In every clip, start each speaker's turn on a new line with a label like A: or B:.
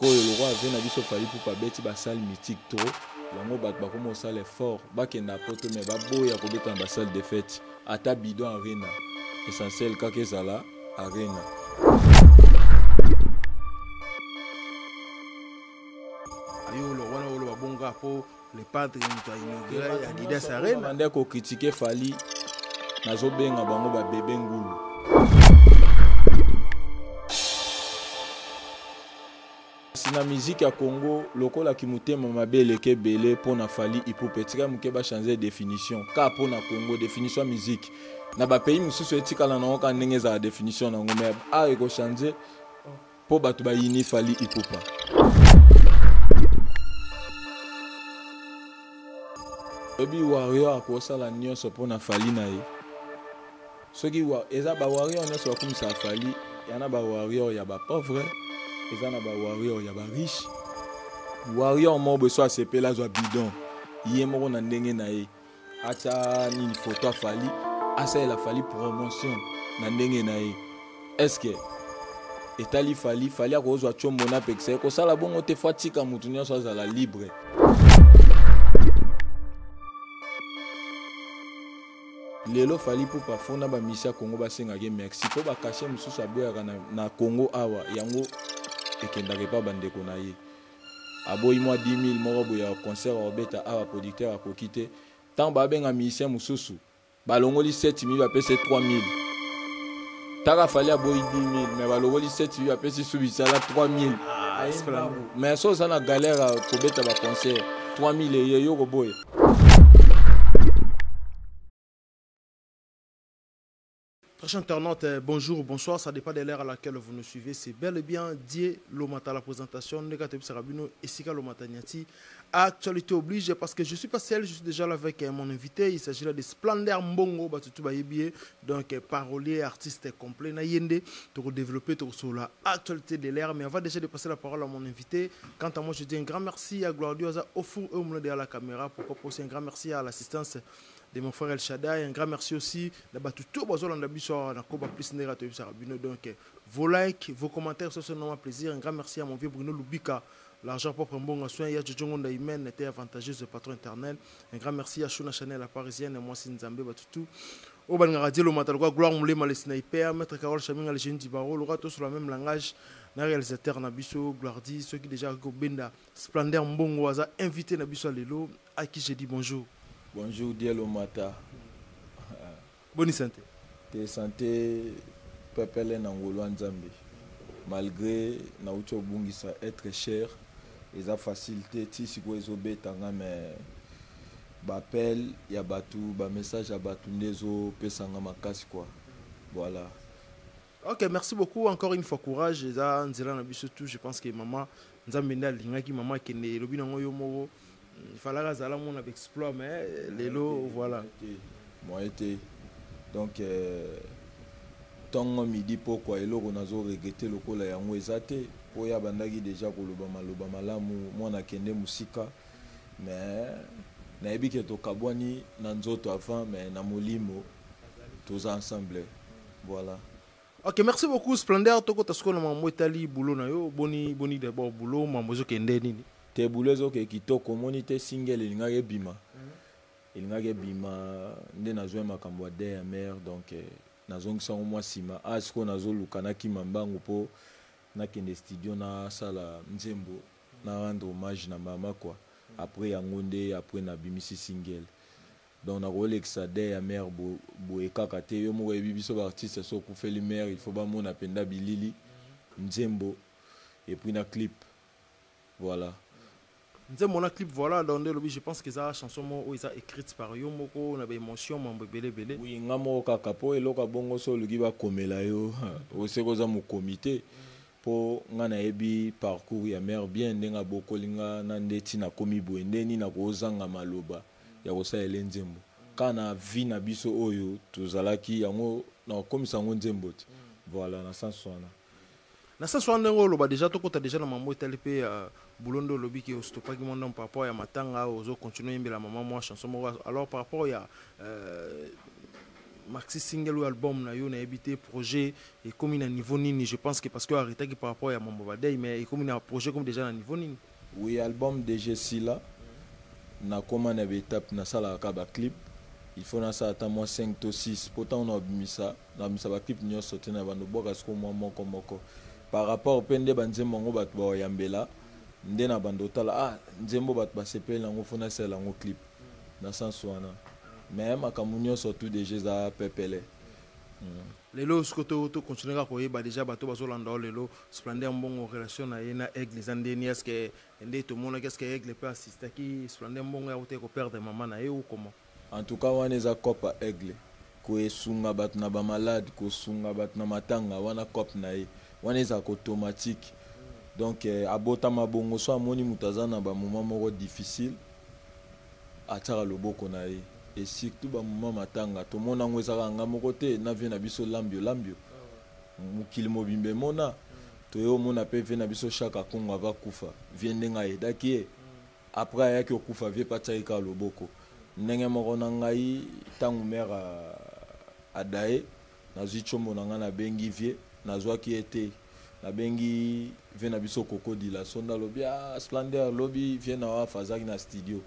A: le roi avait na biso fali pour pas beti ba salle mythique trop yango bat ba comme salle fort ba kenda poto mais ba boya ko beta ba salle de fête ata bidon arena essentiel kaka ezala arena.
B: Ayo le wana le babonga po le padre nto inauguré Adidas Arena
A: bande ko critiquer fali nazo benga bango ba bébé ngulu. Na musique à Congo, lokola ki mutema mabele ke belé pour na fali ipopetika muke ba changer définition. Ka pour na Congo définition musique. Na ba pays mususu etikala na oka ndenge za définition na ngombe a eko changer pour batu ba yini fali ipopa. Obi warrior akosala nyonso pour na fali na ye. Soki wa eza ba warrior nyonso bakumisa fali, yana ba warrior ya ba pauvre. Ezana ba warrior ya ba riche warrior mo beso asepela zo bidon yé moko na ndenge na ye acha ni photo afali asa la fali promotion na ndenge na ye est-ce que etali fali akozwa chombo na pekse ko sala bongo te fatika mutu nyonso azala libre. Lelo fali pour pas fona ba misia Congo basenga ke merci po ba cacher mususu aboyaka na Congo awa yango ekendake pa bandeko na ye aboyi mwa 10 000 moko boya concert obeta awa producteur akoki te ntango babenga musicien mosusu balongoli 7 000 bapesi 3 000 taka fali aboyi 10 000 mais balongoli 7 000 bapesi su bisala 3 000 mais so oza na galère kobeta baconcert 3 000 eye yo koboya.
B: Prochain internaute, bonjour, bonsoir, ça dépend de l'heure à laquelle vous nous suivez. C'est bel et bien Die Lomata la présentation. Negatif Sarabino et Sika Lomata Niati. Actualité oblige parce que je suis pas seul, je suis déjà là avec mon invité. Il s'agit là de Splendeur Mbongo, Batutu Bayebie, donc parolier, artiste complet. Nayende, pour développer sur la actualité de l'ère. Mais avant déjà de passer la parole à mon invité, quant à moi, je dis un grand merci à Gloriosa au four et au moulin derrière la caméra. Pourquoi pas aussi un grand merci à l'assistance de mon frère El Shaddai. Un grand merci aussi de tout donc vos likes, vos commentaires, ça c'est un plaisir. Un grand merci à mon vieux Bruno Lubika. L'argent propre un bon soin. Il y a Djongonda Imen était avantageuse de patron interne. Un grand merci à Shuna Chanel, la parisienne, et moi Sinzambe Batutu. Au Bangaradi, le Matalwa, Gloire Moulema, les snipers, Maître Carole Chaming, les jeunes d'Ibaro, le rato sur le même langage. Na réalisateur Nabiso, Gloirdi, ceux qui déjà Benda, Splendeur Mbongo, Waza, invité Nabiso Lelo, à qui j'ai dit bonjour.
A: Bonjour, Die Lomata.
B: Bonne santé.
A: Te santé, peuple Nangolo Nzambe. Malgré Naoucho Bungisa être cher, ils ont facilité, si vous avez mais l'appel, il y a un message à Batu Nezo, Pesanga Makasi quoi. Voilà.
B: Ok, merci beaucoup. Encore une fois, courage. Je pense que maman, maman qui est le il fallait que mon exploit, mais les lots, voilà.
A: Moi, été. Donc, tant midi pourquoi et on a regretté le col à Yanouezate pour y abandonner déjà pour le Bamalamu, moi on a kende musika, mais naebi que to kabwani nanzoto avant, mais na molimo tous ensemble, voilà.
B: Ok, merci beaucoup Splendeur. Toko tasko na mambo Italie boulot na yo boni d'abord boulot mambozo kende nini.
A: Te boulezo ke kitoko monite single elingage bima. Elingage bima nde nazwe makambo de ya mère donc nazongisa mo sima asko nazoluka na kimambango po na kende studio na sala nzembo na rendre hommage na mama quoi. Après yangonde après na bimisi single. Donc na rolexa de ya mère bo ekaka te yo mo bibiso ba artiste so ku feli mère il faut ba mona penda bilili nzembo et puis na clip. Voilà.
B: Mon clip voilà dans le je pense que ça chanson où ils a écrite par yo moko na ba émotion mambo belé
A: oui ngamo kaka po eloka bongo so luki ba komela yo o seko za mo comité po ngana ebi parcours ya mère bien ndenga bokolinga na ndeti na komi boende ni na kozanga maloba ya kosalela nzembo kana vi na biso oyo tozalaki yango na komisa ngo nzembo te voilà na sens wana
B: na sens wana ngolo déjà tokota déjà na mambo etalipe Boulondo lobby qui est stoppé qui monte par rapport à matanga aux autres continuer la maman moi chanson alors par rapport à maxi single ou album na yo na habité projet et comme il a niveau nini, je pense que parce que arrêté par rapport à Mambo Badei, mais comme il a un projet comme déjà na niveau nini.
A: Oui, album DG Sila na comment na étape na sala ka ba clip. Il faut na ça attendre moins 5 to 6 pourtant on a mis ça na mis ça ba clip nyo sorti na bando boka sko moi moko par rapport au pende banzembo ngo bat ba yambela nde na bando tala ah nzembo bat ba sepela ngo fona sala ngo clip na sens wana mais makamunyo surtout DG za pepele.
B: Lelo ce que tu continues à koyeba déjà bato bazolanda lelo Splendeur mbongo relation na yena aigle zandeni est-ce que ndé tout monde qu'est-ce que aigle peut assister qui Splendeur mbongo ya ote ko perdre maman na ye ou comment.
A: En tout cas wana eza copa aigle ko esunga bat na ba malade ko sunga bat na matanga wana cop na ye wana eza automatique donc abota mabongo so amoni mutazana ba moment moko difficile atara loboko na ye et surtout ba moment matanga to mona ngo ezaka nga moko te na vie na biso lambio mukili mobimbe mona to yo mona pe vie na biso chaka kongo va kufa vie ndenga edaki après ayaki okufa vie patsaika loboko ndenge moko na ngai tangu mère adaye nazwi chombo na nga na bengi vie nazwaki ete na bengi vie na biso kokodila sonda lobi Splendeur lobi vie na wa fazaki na studio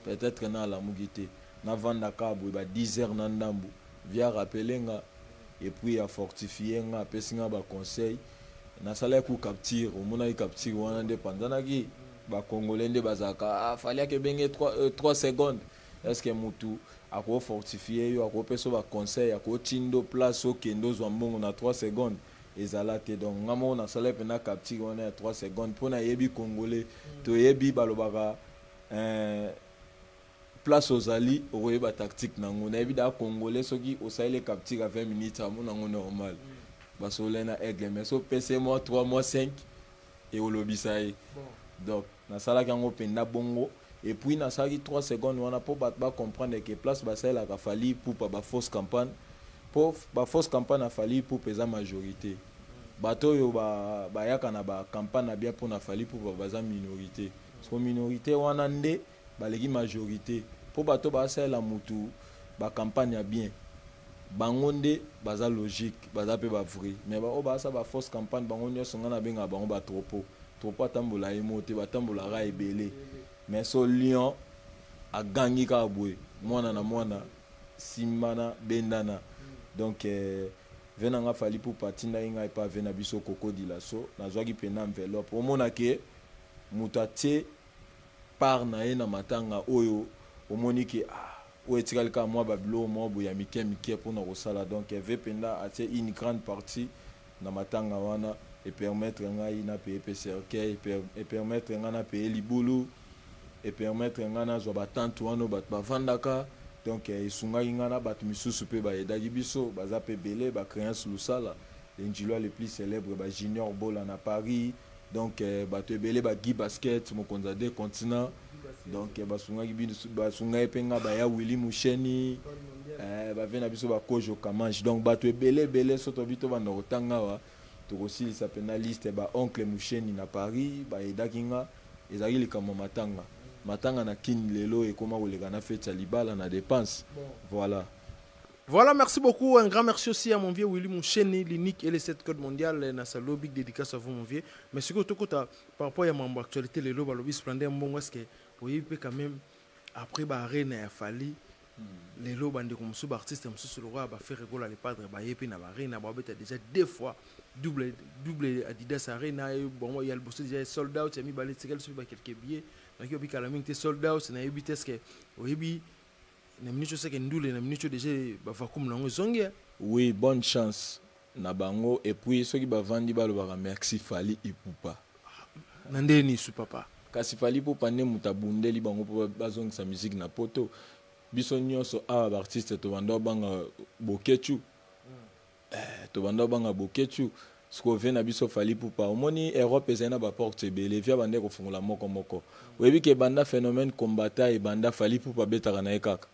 A: peut-être na la mugite na vanda kabwe ba 10h na ndambu via rappeler nga et puis a fortifier nga pesinga ba conseil na sala ku capture omona capture wana ndepandana ki ba congolais nde bazaka fallait que benge 3 secondes est-ce que mutu ako fortifier yo ako peso ba conseil ako tindo place au kendo zwa mbongo na 3 secondes ezala te donc ngamo na sala pe na capture wana ya 3 secondes pona yebi congolais to yebi balobaka place aux ali au ba tactique nango na évidemment congolais soki au sahel capture à 20 minutes à mon nango normal basolena aigle mais so PC moi 3 mois 5 et au lobby ça donc na sala kango penda bongo et puis na sala 3 secondes on a pas comprendre que place basel a fallu pour pas ba fausse campagne pour ba fausse campagne a fallu pour pesa majorité bato yo ba yaka na ba campagne bien pour na fallu pour ba minorité parce que minorité wana nde balegi majorité pour bato basel la mutu ba campagne bien bangonde baza logique baza pe ba vrai mais ba obasa ba fausse campagne bangonde songa na benga bango ba trop atambola emote batambola ra ebele mais so lion a gangi ka bwe mwana na mwana simana bendana donc venanga fali pour patinda inga e pa vena biso kokodila so nazwaki pena enveloppe omona ke mutate par na ye na matanga oyo omoni ke o etikali ka mwa babilo mwa boya mike pour na kosala donc ve penda atie une grande partie na matanga wana et permettre ngai na payer cercueil et permettre ngai na payer libulu et permettre ngai na zo batante wana bat bavandaka donc esungaki ngai na bato misusu pe bayedaki biso baza pe belé ba créance lusala les njilwa les plus célèbres ba Junior Bola na Paris donc bato ebele ba Guy Basket mokonza de continent donc basungaki pe nga baya Willy Musheni bavena biso bakojo kamange donc bato ebele soto bito banda kotanga wa tokosilisa pena liste ba oncle Musheni na Paris bayedaki nga ezali likambo matanga na kini lelo ekoma koleka na fete ya libala na dépense
B: Voilà, merci beaucoup. Un grand merci aussi à mon vieux Willy Moucheni, l'unique et les 7 codes mondial. Dans sa lobby dédicace à vous, mon vieux. Mais ce que tu as par rapport à mon actualité, le lobby Splendeur, bon, est-ce que vous voyez quand même, après, il a fallu, les lobby comme sous artiste, sur le roi, faire rigoler les padres, il y a déjà 2 fois double Adidas Arena. Bon, il y a le boss déjà sold out, il y a mis balai de quelques billets. Donc, il y a mis sold out, il y a eu est-ce que vous voyez.
A: Oui, bonne chance na bango et puis ceux qui bavandi balobaka merci Fally Ipupa
B: nandeni su papa
A: kasi Fally Ipupa ne mutabundeli bango po bazongisa musique na poto biso nyonso a ba artiste to banda banga bokechu sko vena biso Fally Ipupa omoni Europe ezana ba porte belé via bande ko fungola moko webi ke banda phénomène combattant et banda Fally Ipupa betaka na ekaka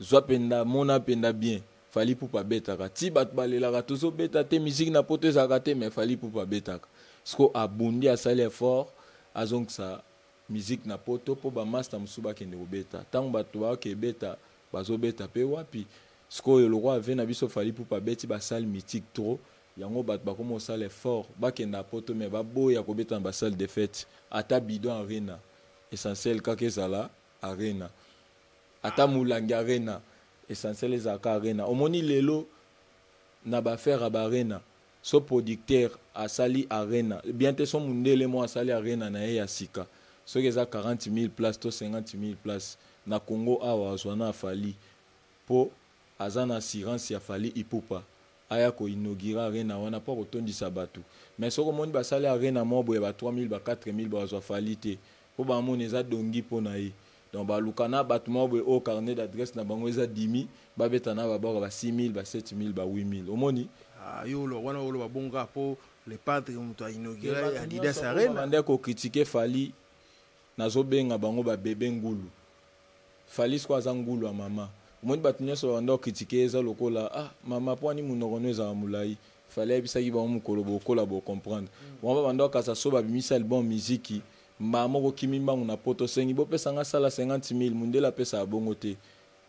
A: zwa penda mona penda bien Fally Ipupa betaka ti bat balelaka tozo beta te musique na poto ezaka te mais Fally Ipupa betaka sko abundi asali effort azong sa musique na poto po ba master musuba kende ko beta tango bato ba ke beta bazo beta pe wapi sikoyo le roi avait na biso fali pour pas beti ba salle mythique trop yango bat ba comme salle fort ba kenda poto mais ba boya ko beta ba salle de fête ata bidon arena essentiel kake zala arena ata mulangi arena essentiel ezaka arena omoni lelo na ba faire ba arena so producteur a sali arena bien te son mundele mo a sali arena na ya sika so keza 40 000 places to 50 000 places na Congo awa zwana fali po azana assurance ya fali ipupa aya ko inaugura arena wana pa kotondisa batu mais soko moni basali arena mo boye ba 3000 ba 4000 ba zwa fali te po ba moni eza dongi po na ye donc ba lukana batu mo boye au carnet d'adresse na bango eza 10000 ba betana ba ba 6000 ba 7000 ba 8000 omoni
B: yo lo wana lo ba bonga po le padre muto inaugura Adidas arena
A: bande ko critiquer fali nazo benga bango ba bébé ngulu fali kwa za ngulu a mama omoni batu nyonso banda critiquer eza lokola mama po ani munoko no eza mulai fallait bisaki ba mukolo bokola bo comprendre on va banda kasa so ba bimisa album musique mama ko kimimbangu na poto sengi bo pesa nga sala 50000 mundela pesa abongo te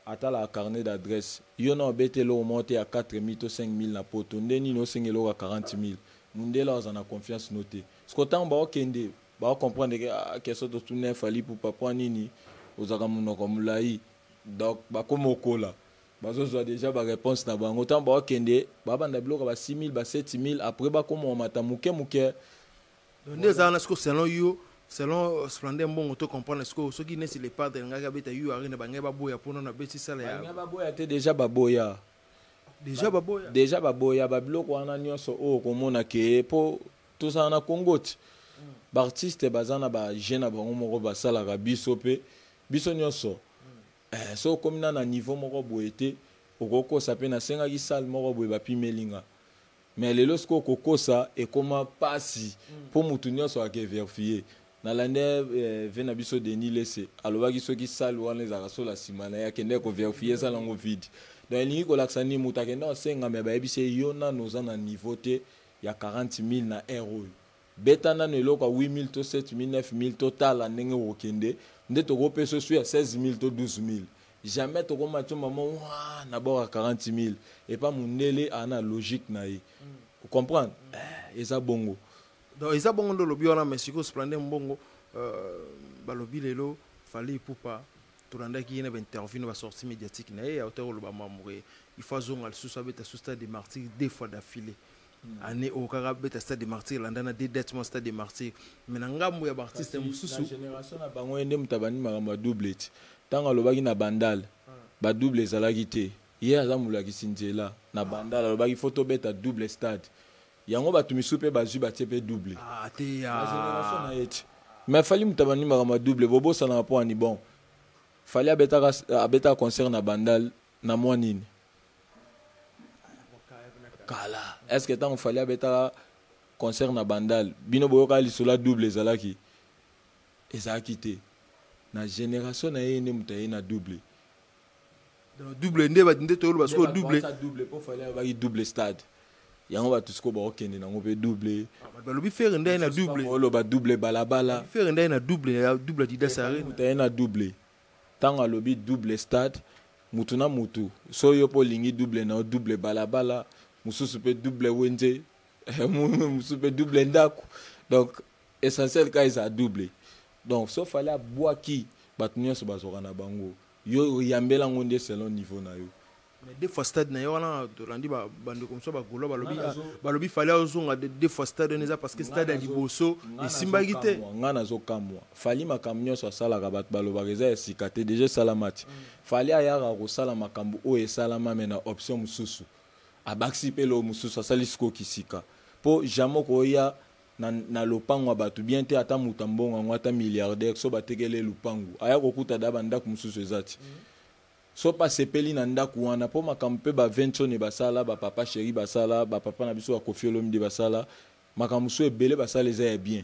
A: ata la carnet d'adresse yo na betelo monter à 4000 to 5000 na poto ndeni no sengelo ka 40000 mundela ozana confiance noté ce qu'autant ba okende ba comprendre que question de tourner fali pour papa nini ozaka munoko mulai donc ba komokola bazo zo déjà ba réponse na bango tant ba okende ba banda biloko ba 6000 ba 7000 après ba komo mata muke
B: donc ça na ce que selon yo selon Splendeur Mbongo to comprendre ce que ceux qui ne c'est les padres ngaka beta yu arena ba ngeba boya pour na beti sala ya
A: ngeba boya te déjà baboya déjà baboya ba biloko wana nyonso o komona ke po tout ça na Congo ba artiste bazana ba jeune ba moko ba sala ka biso pe biso nyonso so comme na niveau moko boyete okokosa pe na senga ki salle moko boye ba pimelinga mais lelo sko kokosa e koma pasi pour mutu nyonso ake vérifier na lande vena biso Denis Lese alobaki soki salle wana ezaka so la simana ya kende ko vérifier ça lango vide donc elingi kolakisa ni mutu akende osenga me bayebise yo nano oza na niveau te ya 40000 na euro beta nano eloko 8000 to 7000 9000 total la ndenge okende nde tokopesa so ya 16000 to 12000 jamais tokoma tio maman na bord 40000 et pas mundele ana logique na ye vous comprenez eza bongo
B: donc eza bongo ndo lobi wana mais siko Splendeur Mbongo balobi lelo fallait poupa tolandaki na interview na sortie médiatique na ye auteur lo ba mamoué il faut zonga le sous abeta sous stade des martyrs deux fois d'affilée année au karabeta stade des martyrs landana des dettes mo stade des martyrs mais na ngambo ya artiste mususu
A: la génération na bango ende mutabani makambo double tanga lobaki na bandal ba double ezalaki te ye aza mulakisi nzela na bandal lobaki photo beta double stade yango batu misu pe bazwi batie pe double
B: te ya
A: génération na yeti mais fali mutabani makambo double bobo sana po ani bon fali abeta concert na bandal na mwa nini kala est-ce que tant fallait abeta concert na bandal bino boyoka lisola double ezalaki ezalaki te na génération na ye ne mutaye na double
B: double nde batinde to parce que
A: double pour fallait ba double stade yango ba tusko ba okende nango pe double
B: ba lobi faire nde na double
A: lo ba double balabala
B: faire nde na double Adidas arena
A: mutaye na double tanga lobi double stade mutu na mutu so yo po lingi double na double balabala mususu pe double wenze mususu pe double ndaku donc essentiel ka isa double donc so fallait boire qui batunion so bazoka na bango yo yambela ngonde selon niveau na yo
B: mais des fois stade na yo wana tolandi ba bande comme ça ba golo balobi fallait ozonga des fois stade neza parce que stade ya liboso esimbaki te
A: ngana zo kamwa fali makamnyo so sala ka bat baloba reza esikate déjà salamati fallait ayara ko sala makambu o esalama mena option mususu abaksi pe lo mususu asali siko kisika po jamo ko ya na lopango batu bien te ata mutambonga ngwata milliardaire so batekele lupangu aya kokuta da bandaku mususu ezati so pa sepeli na ndaku wana po makambo pe ba venture basala ba papa chéri basala ba papa na biso ba Koffi Olomide basala makambo so ebele basala eza ya bien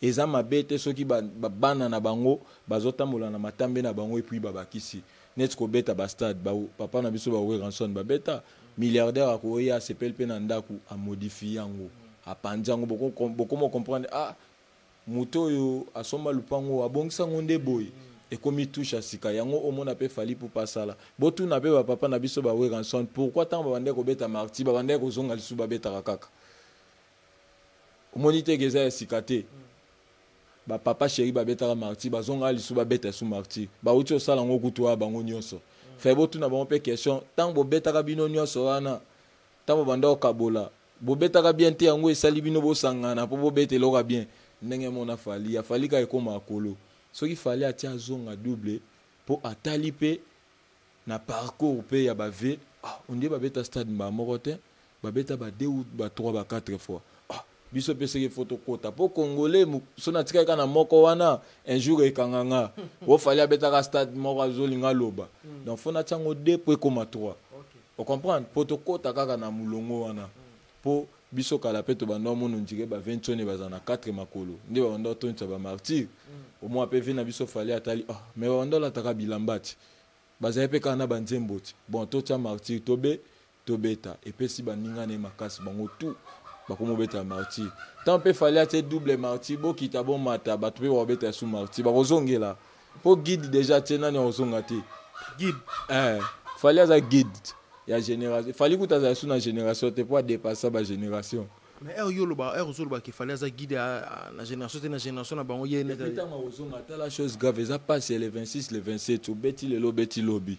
A: eza mabete soki bana na bango bazotambola na matambe na bango et puis babakisi net ko beta ba stade ba papa na biso ba ranson ba beta milliardaire akoya sepel pe na ndaku a modifier yango a panjango boko mo comprendre muto yo asomba lupango abongisa ngonde boy et comme il touche à sika yango au monde appelle fali pour pas ça là botu na pe papa na biso ba ranson pourquoi tant ba bande ko beta marti ba bande ko zonga lisu ba beta kaka monite geza sikate ba papa chéri ba beta marti ba zonga lisu ba beta sous marti ba uti o sala ngo kutu ba ngo nyonso fait botu na ba pe question tant bo beta ka bino nyonso wana tant bo bande o kabola bo beta ka bien te yango esali bino bo sangana po bo beta loka bien ndenge mona fali ya fali ka ekoma akolo. Ce qu'il fallait attirer zonga double pour ataliper na parcours pe ya bave on dit babeta stade ba morote babeta ba 2 ou ba 3 ba 4 fois biso pese ke photo kota pour congolais sona tika kana moko wana un jour e kanganga o fallait abeta ka stade moko azolinga loba donc fona tsango 2 pour comme 3 on comprend photo kota kaka na mulongo wana pour biso kala peto bando mono ndike ba 20 bazana 4 makolo ndi ba bando toncha ba martyr au moins pe vina biso fallait atali mais bando la taka bilambati baza pe kana banzemboti bon tocha martyr tobe tobeta et pe si baninga ne makasi bango tout ba komo beta martyr tant pe fallait ate double martyr bo kita bon mata ba to pe wa beta sous martyr ba kozongela po guide déjà tena ne ozongati
B: guide
A: fallait za guide ya génération fallait que ta sous na génération te pour dépasser ba génération
B: mais yoloba zoloba qu'il fallait za guide na génération na bango yene
A: ta ma ozonga ta la chose grave ça passe les 26 les 27 au beti lobby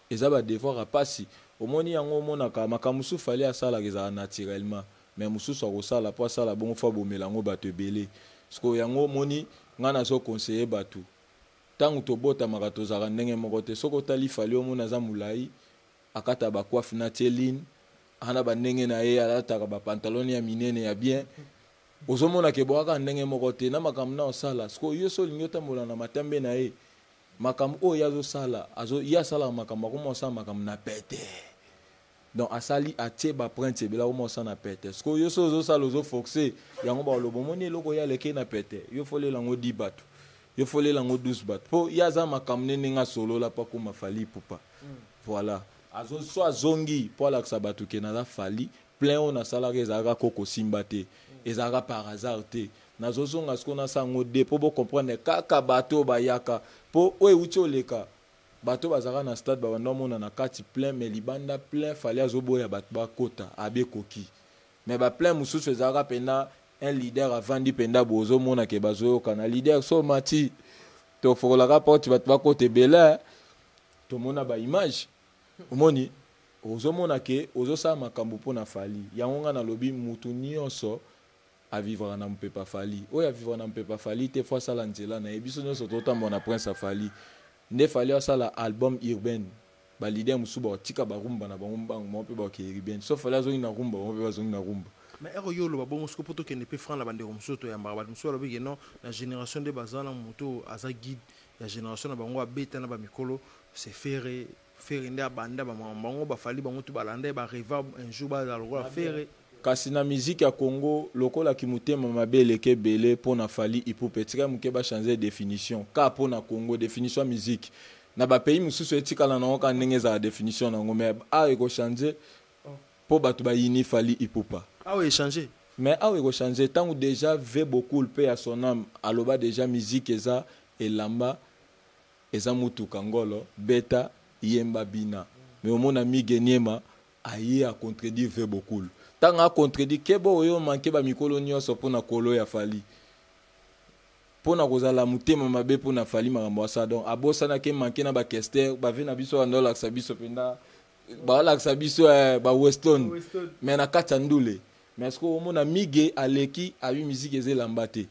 A: et ça va devoir à passer au moni yango mona ka makamusu fallait à ça la ça naturellement mais musu so ko sala po sala bon fa bo melango ba te belé parce que yango moni ngana so conseiller batu tangu to bota makato za ndenge moko te soko tali fallait o mona za mulai akata ba coiffe na teline ana ba ndenge na ye alataka ba pantalon ya minene ya bien ozomona ke boaka ndenge moko te na makambo na osala sko yo so lingota mola na matambe na ye makambo o yazo sala azo ya sala makambo ko mo sala makambo na pete donc asali atie ba printe bela ko mo sala na pete sko yo so zo sala zo forcer yango ba lobo moni loko ya leke na pete yo fole lango 10 batu yo fole lango 12 batu po ya za makambo nenga solo la pa ko mafali pupa voilà azo so azongi pour la sabatu ke na fali plein on a salarié ezaka koko simbate ezaka par hasard te nazo zonga ce qu'on a sango de pour comprendre kaka bato bayaka po oe ucholeka bato bazaka na stade ba bando mona na kati plein mais libanda plein fallait azoboya bato ba kota abe koki mais ba plein mususu ezaka pena un leader avant di penda bozo mona ke bazo kana leader so mati to fola rapport bato ba kote bela to mona ba image omoni ozomona ke ozosa makambo pona fali yango nga na lobi mutu nyonso a vivre na mpepa fali oya vivre na mpepa fali te fois sala nzela na ebiso nyonso totambo na prince afali nde fali asala album urbain ba leader musuba tika ba rumba na bango mo pe ba ke urbain so fali azongi na rumba mo pe bazongi na rumba
B: mais yolo ba bon sko poto ke ne pe fran la bande romsoto ya mbaba musuba lobi non la génération de bazana moto aza guide ya génération na bango abeta na ba mikolo c'est faire nda banda ba bango ba fali bango tu balanda ba reverb un jour ba la faire
A: kasi na musique ya Congo lokola kimutema mabele ke belé pona fali ipopetika muke ba changer définition ka pona Congo définition musique na ba pays mususu etikala na oka ndenge za définition nango mais eko changer po batu ba yini fali ipopa
B: changer
A: mais eko changer tant déjà veut beaucoup le paix à son âme aloba déjà musique eza elamba eza mutu kangolo beta yemba bina mais au mon ami Genyema aye a contredire veut beaucoup tant a contredit kebo oyo manke ba mikolo nyonso pona kolo ya fali pona kozala mutema mabe pona fali makambo asa donc abosana ke manke na ba kester ba vina biso ndo la biso penda ba la biso ba weston mais na kata ndule mais est-ce que au mona mige aleki abi musique ezelambate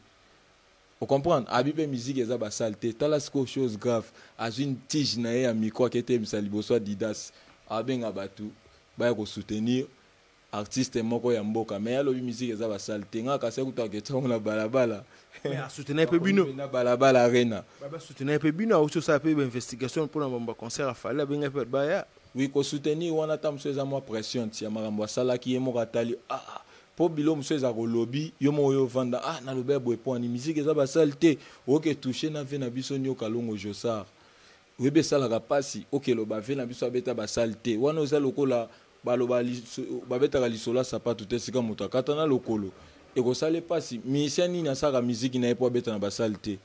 A: on comprend abi pe musique eza ba saleté tala ce chose grave as une tige na ya micro qui était misaliboso didas abenga batu ba ko soutenir artiste moko ya mboka mais alo musique eza ba saleté nga ka se kutaka tongo na balabala
B: mais a soutenir pe bino
A: na balabala arena
B: ba soutenir pe bino au ça pe investigation pour un concert a fallu benga pe ba ya
A: oui ko soutenir wana tamso eza mo pression ti ya makambo sala ki yemo katali po bilo mso eza ko lobby yo mo yo vanda na lobe boy point ni musique eza ba saleté oke toucher na ve na biso nyoka longo josar webe sala ka pasi oke lo ba ve na biso abeta ba saleté wana oza lokola baloba babetaka lisola sapatu te sika moto akata na lokolo ekosala pasi musicien nini asaka musique na ye po abeta na basale te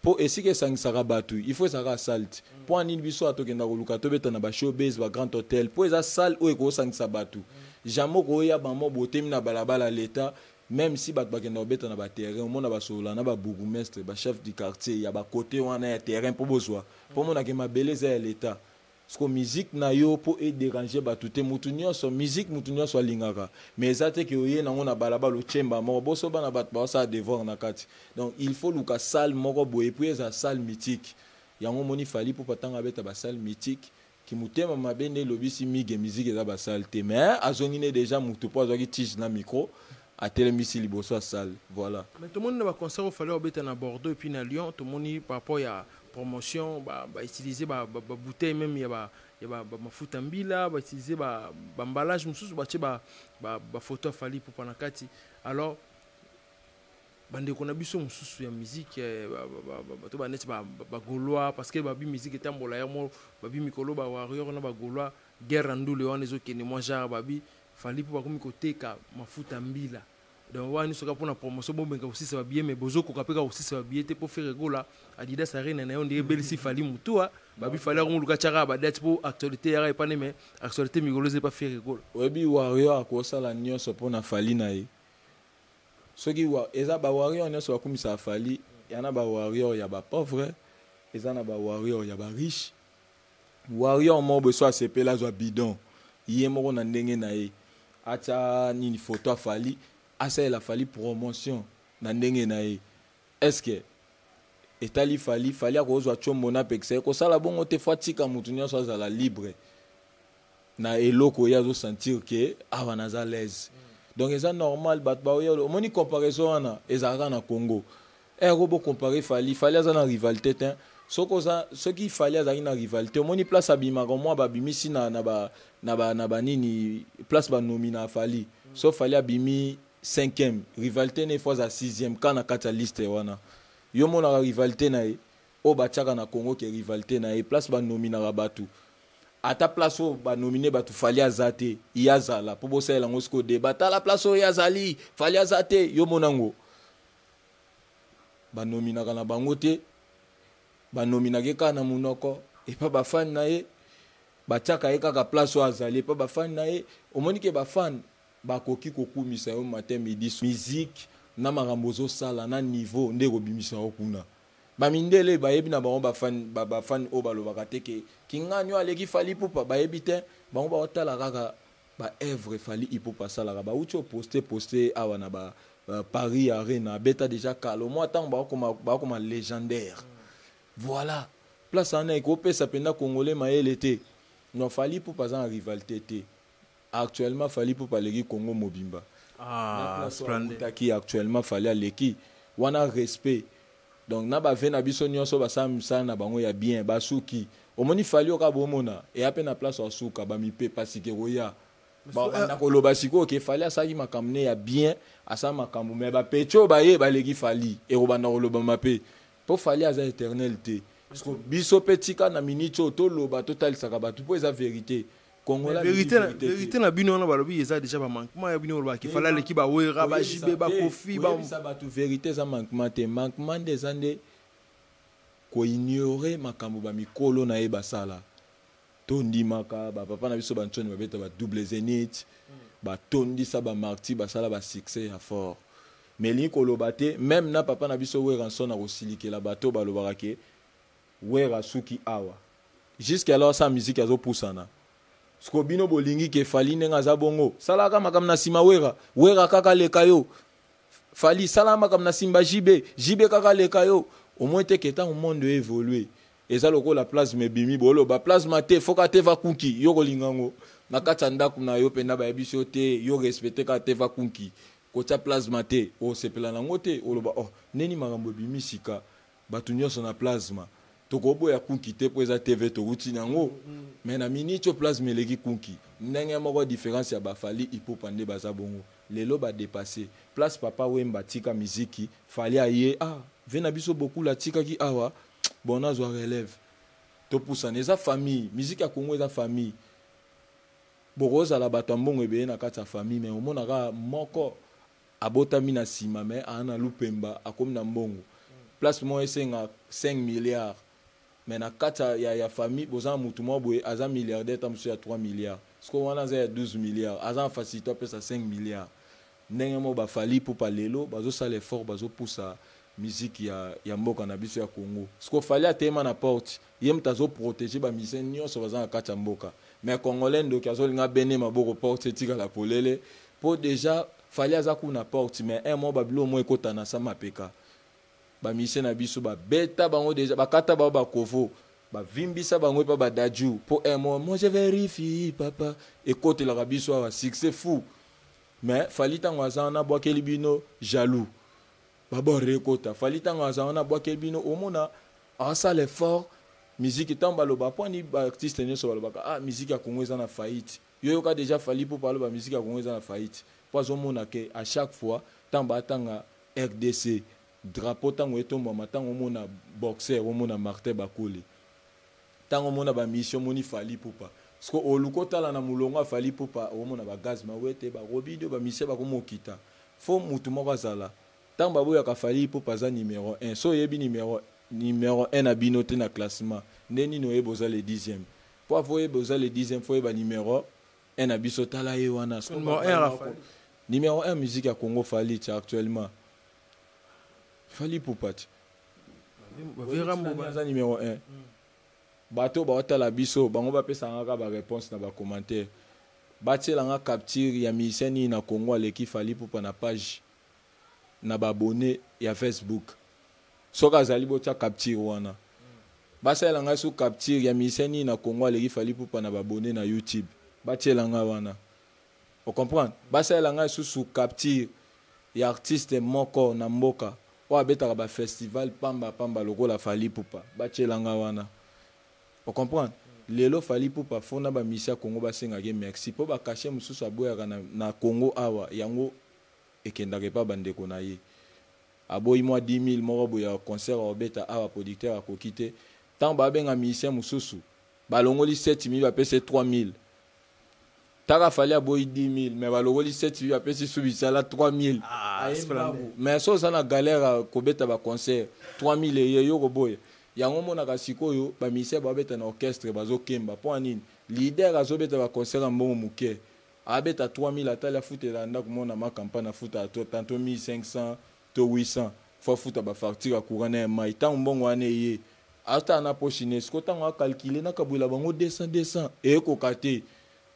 A: po esika esangisaka bato il faut ezalaka sale te mpo anini biso atokenda koluka tobeta na bashowbase bagrand hotel mpo eza sale oyo ekosangisa bato jamai okoya bamo botemi na balabala leta même si bato bakenda kobeta na baterrain omona basolola na babourgmestre bachef du quartier ya bakote wana ya terrain mpo bozwa mpo monake mabele eza ya leta siko musique na yo mpo edéranger bato te mutu nyonso musique mutu nyonso alingaka mais eza te ke oye nango na balabala ochemba moko bosoba na bato baosala devoir na kati donc il faut luka salle moko boye po eza salle mythique yango moni fali mpo patanga abeta basalle mythique ki motema mabe nde elobisi mige musique eza basale te mais azongi ne déjà mutu mpo azwaki tige na micro atelemisi liboso ya salle voilà.
B: Mais tout le monde na concert au fallait obeta na Bordeaux et puis na Lyon tout le monde par rapport à promotion utiliser bouteille même il y a mafuta mbila utiliser emballage mususu ba photo fali pour panakati alors bande qu'on a biso mususu ya musique to ba net ba gaulois parce que babi musique était mbola ya mo babi mikolo ba warrior na ba gaulois guerre ndule wana ezokende moi genre babi fali pour bakomi koteka mafuta mbila donc wani soka pour na promotion bombenga aussi ça va bien mais bozo ko kapeka aussi ça va bien te pour faire gola Adidas arena na yonde belisi fali mutua babi fali ko luka chaka ba date pour actualité ya pas mais actualité migolo c'est pas faire gola
A: webi warrior akosala nyonso pour na fali na ye soki wa eza ba warrior nyonso bakumisa fali yana ba warrior ya ba pauvre eza na ba warrior ya ba riche warrior mo beso asepela zo bidon ye moko na ndenge na ye acha nini photo fali asa la fali promotion na ndenge na ye est-ce que etali fali akozwa chombo na pekse ko sala bongo te fatika mutu nyonso azala libre na eloko ya zo sentir que awa naza l'aise donc eza normal bat ba yo moni comparaison wana ezaka na Congo robo comparer fali aza na rivalité te soko za soki fali azaki na rivalité moni place abima ko moi babimisi na ba nini place ba nomina fali so fali abimi 5e rivalité ne fois à 6e kana kata liste wana yo mona rivalité na e o bachaka na Congo ke rivalité na e place ba nomina batu ata place o ba nominer batu fali azate yazala po bosela ngosko debata la place o yazali fali azate yo monango ba nomina kana bango te ba nomina ke kana munoko e pa ba fan na e bachaka e kaka place o azali pa ba fan na e omoni ke ba fan bakoki kokumisa yo matin midi musique na marambozo sala na niveau ndeko bimisa okuna bamindele bayebi na bango ba fan o balobaka te ke kinganyo aleki fali pupa bayebi te bango ba otala kaka ba œuvre fali ipupa sala ba ucho poster awa na ba Paris Arena beta déjà kalo moi tant ba comme légendaire voilà place en eko pesa pena congolais maele te no fali pupa za rivalité te actuellement fali pupa leki Congo mobimba splendide qui actuellement fali leki wana respect donc na ba vena biso nyonso ba samisa na bango ya bien basuki omoni fali oka bomona e ape na place asuka ba mipe pasike roya ba na koloba siko ke fali asaki makamne ya bien asa makambu me ba pecho ba ye ba leki fali e robana koloba mape po fali aza éternel te parce que biso petika na minito to loba total saka ba tout po eza vérité Congola
B: vérité na bino na balobi eza déjà ba manquement ya bino ba ki fala leki ba wera ba jibe ba kofi ba
A: ça ba tout vérité za manquement te manquement des années ko ignorer makambo ba mikolo na e basala tondi maka ba papa na biso ba ntoni ba beta ba double zénith ba tondi sa ba marti basala ba succès ya fort mais li ko lobate même na papa na biso wera sona ko silikela bato ba lobaka ke wera suki awa jusqu'alors sa musique azo poussana skobino bolingi ke fali nenga za bongo salaka makam na sima wera kaka leka yo fali salama makam na simba jibe kaka leka yo au moins te que tant monde évoluer eza loko la place mebimi bolo ba place mate foka te va kunki yo kolingango na katanda kuna yo penda ba biso te yo respecter ka te va kunki ko ta plasma te o sepela na ngote o loba oh neni makambo bimi sika batu nyonso na plasma tokobo ya kunki te po eza TV to ruti nango mais na minito plasma leki kunki ndenge moko différence ya bafali ipopande baza bongo lelo ba dépasser place papa wemba tika miziki fali aye vena biso beaucoup la tika ki awa bona zo relève to poussa neza famille musique ya Congo eza famille bokoza la batambongo ebe na kata famille mais omonaka moko abota mina sima mais ana lupemba akomi na mbongo place moi esenga 5 milliards mais na kata ya famille boza mutu mo boye aza milliardaire tamso ya 3 milliards sko wana za 12 milliards aza facilité pesa 5 milliards ndenge mo ba fali pour pa lelo bazo sala effort bazo poussa musique ya mboka na biso ya Congo sko fali atema na porte yem tazo protéger ba musiciens nyonso baza na kata mboka mais congolais ndo kazo linga bene maboko porte tika la polele pour déjà fali aza ku na porte mais un mo babilo mo ekota na sa mapeka ba musiciens na biso ba beta bango déjà bakata ba kovo ba vimbisa bango pa ba daju pour un mo moi je vérifie papa écoute la biso a succès fou mais fali tango aza na bwakeli bino jaloux babo rekota fali tango aza na bwakeli bino omona asa l'effort musique tamba lo ba point ni ba artiste nyonso balobaka ah musique ya Congo eza na faillite yo ka déjà fali pour parler ba musique ya Congo eza na faillite pas omona que à chaque fois tamba tanga RDC drapeau tango etomba matango mona boxer omona Martin Bakoli tango mona ba mission moni fali pupa parce que oluko tala na mulongo fali pupa omona ba gaz mawete ba robido ba mission ba komokita fo mutu moko azala tango boya ka fali pupa za numéro 1 so yebi numéro 1 na binote na classement ndeni no yeboza le 10e pour voyer boza le 10e faut ba numéro 1 na biso tala ye wana numéro 1 musique ya Congo fali actuellement fali pupa vraiment numéro 1 bato ba otala biso bango ba pesa ngaka ba réponse na ba commentaire batela nga capture ya miseni na Congo aleki fali pupa na page na ba abonné ya Facebook soka zali bota capture wana basela nga su capture ya miseni na Congo aleki fali pupa na ba abonné na YouTube batela nga wana on comprend basela nga su capture ya artiste moko na mboka wa betaka ba festival pamba lokola fali pupa batela nga wana on comprend lelo fali pupa fona ba misia Congo basenga ke merci po ba cacher mususu aboyaka na Congo awa yango ekendaka pa bandeko na ye aboyi moi 10000 moko boya concert obeta awa producteur akokite tant ba benga misia mususu balongoli 7000 ba pese 3000 taka fali aboyi 10000 mais balongoli 7000 ba pese subisala 3000 mais so ça na galère kobeta ba concert 3000 ye yo koboya yango mona ka sikoyo ba misia ba beta na orchestre bazo kemba po anini leader azobeta ba concert mbongo muke abeta 3000 atala futela ndako mona ma campagne futa to tanto 1500 to 800 faut futa ba facture courant na mai tant mbongo ane ye ata na pochine sko tango a calculer na kabula bango 200 e ko kate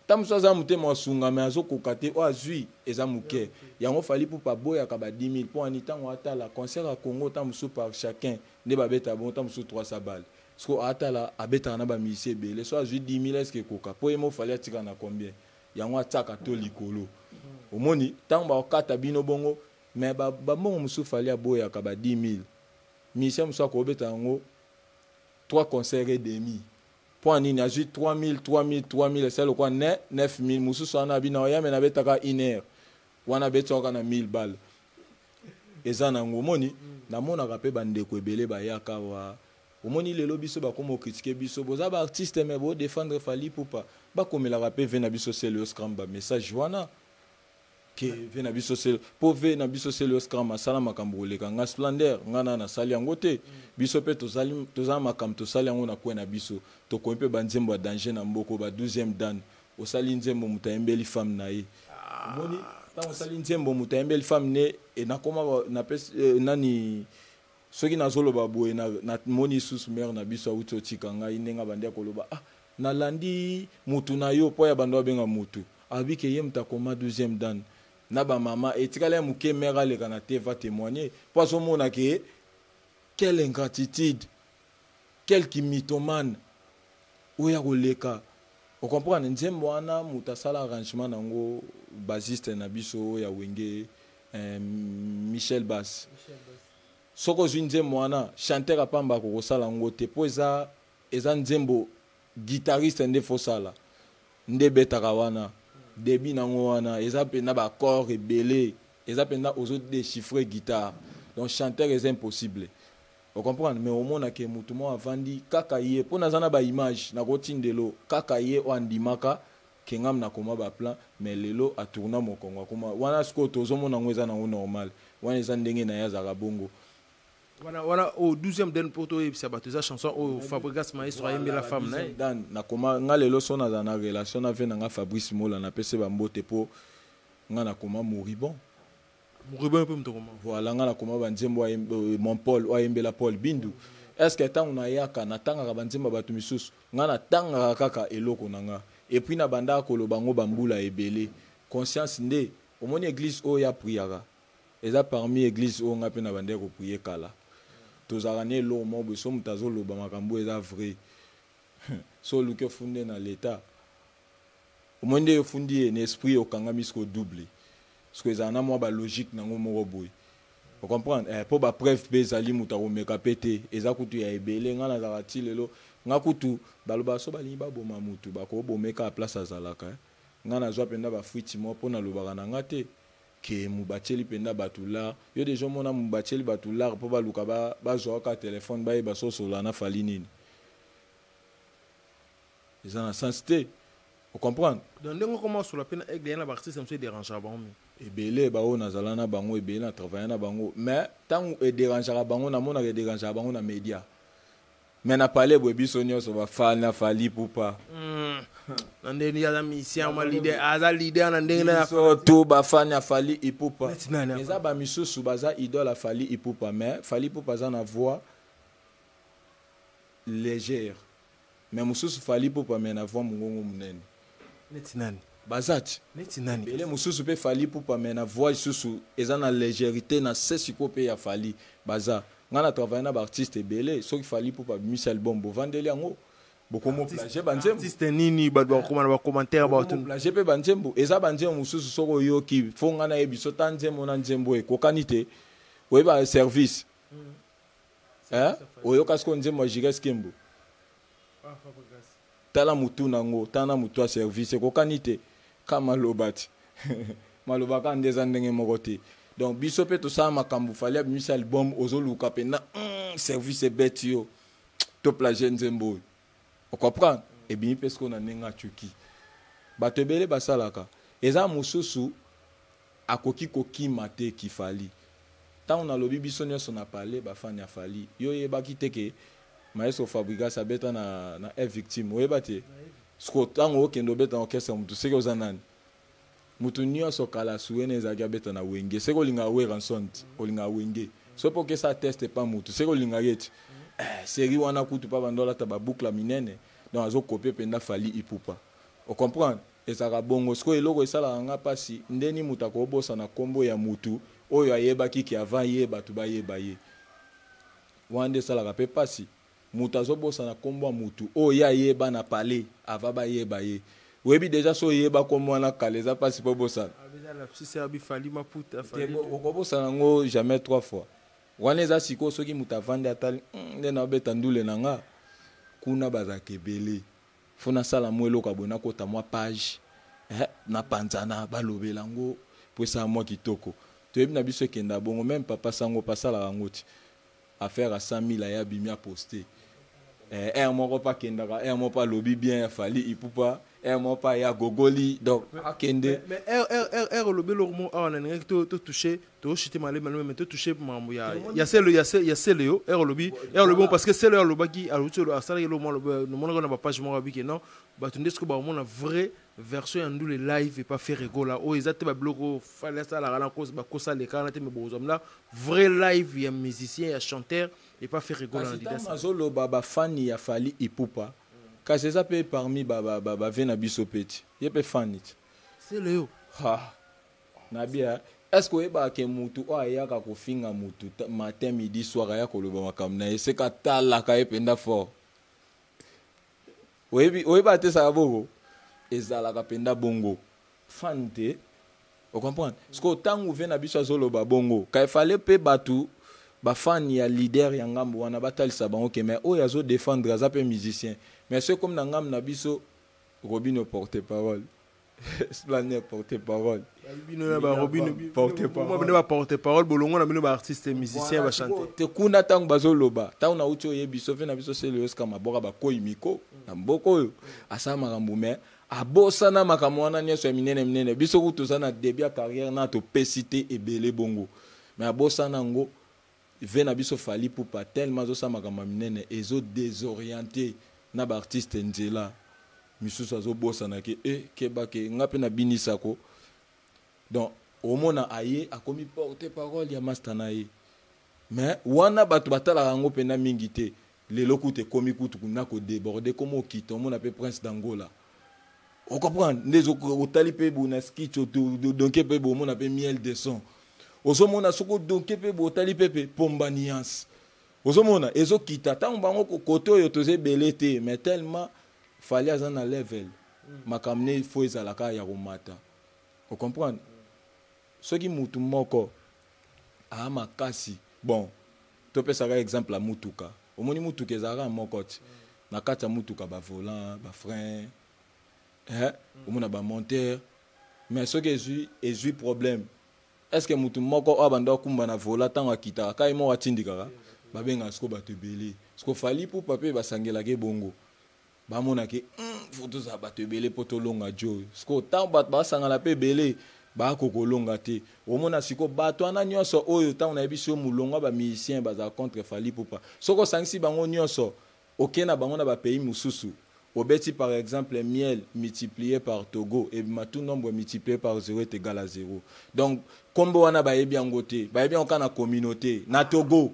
A: tamso za mutema sunga me azo ko kate o azui eza muke yango fali pour pa boya ka ba 10000 po ani tango atala concert à Congo tamso par chacun ne ba beta bon tamso 300 balles sko atala abeta na ba misie belé so azui 10000 est-ce que koka po emo fali atika na combien yango ataka to likolo omoni tango ba okata bino bongo mais ba mbongo musu fali aboya ka ba 10000 misie musu ko beta yango 3 concerts et demi pour nini azui 3000 c'est le quoi 9000 musu sana bina ya mena betaka 1 heure wana betoka na 1000 balles ezana ngomoni na mona ka pe bandeko ebele ba yaka wa omoni lelo biso ba komo critiquer biso boza ba artiste mais bo défendre fali pupa ba komela ka pe vena biso c'est le scrum ba message wana ke vena biso c'est po vena biso c'est le scrum sala makambo leka nga splendeur ngana na sali yango te biso pe tozala makambo to sali yango na kwena biso to ko pe banzembo danger na mboko ba 12e dan o sali nzembo mutayembeli femme na ye omoni tango sali nzembo mutayembeli femme ne e na koma na nani soki nazoloba boye na moni susu mère na biso auto tikanga inenga bandia koloba ah nalandi mutu na yo po ya bando benga mutu abike ye mtakoma 12e dan na ba mama etikale muke mère le kana te va témoigner parce mona ke quelle ingratitude quel mythomane oya koleka o comprendre nzembo wana mutasala arrangement nango basiste na biso ya wenge Michel Bass soko nzembo wana chanteur apamba ko sala ngo te po eza nzembo guitariste nde fosala nde betaka wana débit nango wana eza pena ba corps rebelé eza pena ozo déchiffrer guitare donc chanteur est impossible on comprend mais au moins que mutu mo avandi kaka ye pona zana ba image na kotindelo kaka ye o andimaka kengam na koma ba plan mais lelo a tourna mo kongo kuma wana sko tozo mona ngweza na normal wana eza ndenge na ya za bongo
B: Voilà, au 12e dernier poteau, c'est battu sa chanson au Fabrice Maestro a aimé la femme.
A: Dan, na koma ngale lo sona dans la relation avec nga Fabrice Mola na pese ba mbote po nga na koma moribond.
B: Moribond peu mtokoma.
A: Voilà nga na koma banzembo mon Paul o aimé la Paul Bindu. Est-ce que tant na yaka na tanga ka banzemba batu misusu nga na tanga kaka eloko nanga. Et puis na banda ko lo bango bambula ebele. Conscience nde au mon église o ya priara. Eza parmi église o nga pe na bande ko prier kala. Tozarane lo mo bo so mutazo lo ba makambo eza vrai. So luke fundé na l'état. Au moins de fundi un esprit au kanga misko double. Parce que eza na mo ba logique nango moko boy. Vous comprenez? Pour ba preuve bezali mutaro meka pété, eza kutu ya ebele nga na zarati lelo. Nga kutu baloba so bali ba boma mutu ba ko bomeka place azalaka. Nga na zwa penda ba fruit mo pona lobaka na ngate. Que mubacheli penda batular yo des gens mona mubacheli batular po baluka ba zoka téléphone ba ba so sola na fali nini ils en sensité vous comprenez
B: donc ndenge comment sur la peine avec des artistes ça me dérange bon mais
A: ebele ba ona zala na bango ebele na travailler na bango mais tant e dérange bango na mona ke dérange bango na média mais na parler bobiso nyonso ba fan na fali poupa
B: ndeni ya mission ma leader aza leader na ndenge na
A: so to ba fan ya fali ipupa eza ba misusu baza idole a fali ipupa mais fali ipupa za na voix légère mais mususu fali ipupa mais na voix mungongo munene
B: netinani
A: bazati
B: netinani
A: ele mususu pe fali ipupa mais na voix susu eza na légèreté na sesiko pe ya fali baza ngana travailler na ba artiste ebele so ki fali ipupa Michel Bombo vandeli yango beaucoup mo plager banzembo
B: artiste nini ba comment ba commentaire ba
A: tout plager pe banzembo eza banzembo mususu soko yo ki fonga na ebiso tanzembo na nzembo e kokanite we ba service oyo kasko nzembo Jires Kimbo tala mutu nango tana mutu a service kokanite kama lobati maloba ka ndeza ndenge mokote donc biso pe to sa makambu fali ya Michel album ozoluka pe na service bête yo to plager nzembo. On comprend? Et bien, parce qu'on a un chuki. Batebele basalaka. Eza mususu akoki koki mate ki fali. Tant on a lobi bisonyo son a parlé, ba fanya fali. Yo ye baki teke maestro Fabriga sabeta na victime. Oye bate. Sko tango kendo beta orchestre mutu seko zanani. Mutu nyonso kala suene za gabeta na wenge. Seko linga we ransont, olinga wenge. So pour que ça teste pas mutu. Seko linga yeti. Série wana kutu pa bandola taba boucle minene donc azo copier penda fali ipupa on comprend et ça rabongo sko eloko esala nga pasi ndeni mutako bosa na kombo ya mutu oyo ayeba kiki avant yeba tu ba yeba ye wande sala ka pe pasi mutu azo bosa na kombo ya mutu oyo ya yeba na parler avant ba yeba ye webi déjà so yeba kombo na kaleza pasi po bosa
B: abeza la psi abi fali maputa
A: fali ko bosa ngo jamais 3 fois wana eza siko soki mutu avandi atali nde na beta ndule na nga kuna bazaka ebele fona sala mo eloko abona kota mwa page na panzana balobela ngo po esa mwa kitoko toyebi na biso ekenda bongo même papa sango pasala yango ti affaire à 100 000 ya bimia posté moko pa kendaka moko pa lobi bien fali ipupa moko pa ya gogoli donc akende
B: mais lobi lomo on a ngi to toucher to chiter malé mais to toucher mambo ya selo yo lobi parce que c'est le lobaki a ruto asala yo mo no mona na page mo abiki non batunde ce que ba mona vrai version en le live et pas faire rigola o ezate ba bloko fallait ça la cause ba kosa le kana te me bozom là vrai live ya musicien ya chanteur et pas faire rigola en
A: disant mazolo baba fani ya fali ipupa kasi ça peut parmi baba vena biso peti ye pe fanit
B: c'est le yo
A: ha na bia est-ce que ba ke mutu o ayaka ko finga mutu matin midi soir ya ko loba makamna ese ka tala ka ependa fort oyebi ba te sa bogo ezalaka penda bongo fante o comprendre parce que tangu vena biso azoloba bongo ka fallait pe batu ba fan ya leader ya ngambo wana batalisa bango ke mais o yazo défendre za pe musicien mais c'est comme na ngam na biso Robino porte-parole Splaner porte-parole
B: Robino porte-parole moi porte-parole bolongo na bino ba artiste musicien ba chanter
A: te kuna tangu bazoloba tangu na uti oyebi so vena biso c'est le ska maboka ba koyimiko na mboko yo asama makambo mais abosana makambo wana nyeso ya minene biso kutu sana début ya carrière na to pesité ebele bongo mais abosana ngo ve na biso Fally Ipupa tellement zo sama kama minene ezo désorienté na ba artiste nzela misusu azo bossa na ke keba ke ngape na binisa ko donc au mona aye akomi porter parole ya master na ye mais wana batu batala rango pena mingi te lelo kute komi kutu kuna ko déborder comme au kito mona pe prince d'Angola on comprend les otali pe bona skitch donc pe bo mona pe miel de son ozomona soko donc pe bo otali pe pomba nuance ozomona ezo kita tango bango ko koto yo toze belete mais tellement fallait azana na level makamne faut ezalaka ya komata on comprend soki mutu moko a makasi bon to pesa ka exemple la mutuka omoni mutuka ezalaka moko ti na kati ya mutuka ba volant ba frein omona ba monteur mais soki ezui problème est-ce que mutu moko abanda kumba na vola tango akitaka kai mo watindikaka babenga siko bato ebele siko Fally Ipupa pe basangelaka bongo bamona ke photo za bato ebele po tolonga jo siko tango bato basangala pe ebele bakokolonga te omona siko bato ana nyonso oyo tango na biso mulongo ba musicien baza contre Fally Ipupa soko sangisi bango nyonso okena bango na ba pays mususu obeti par exemple miel multiplié par Togo et tout nombre multiplié par 0 est égal à 0 donc kombo wana bayebi yango te bayebi yango na communauté na Togo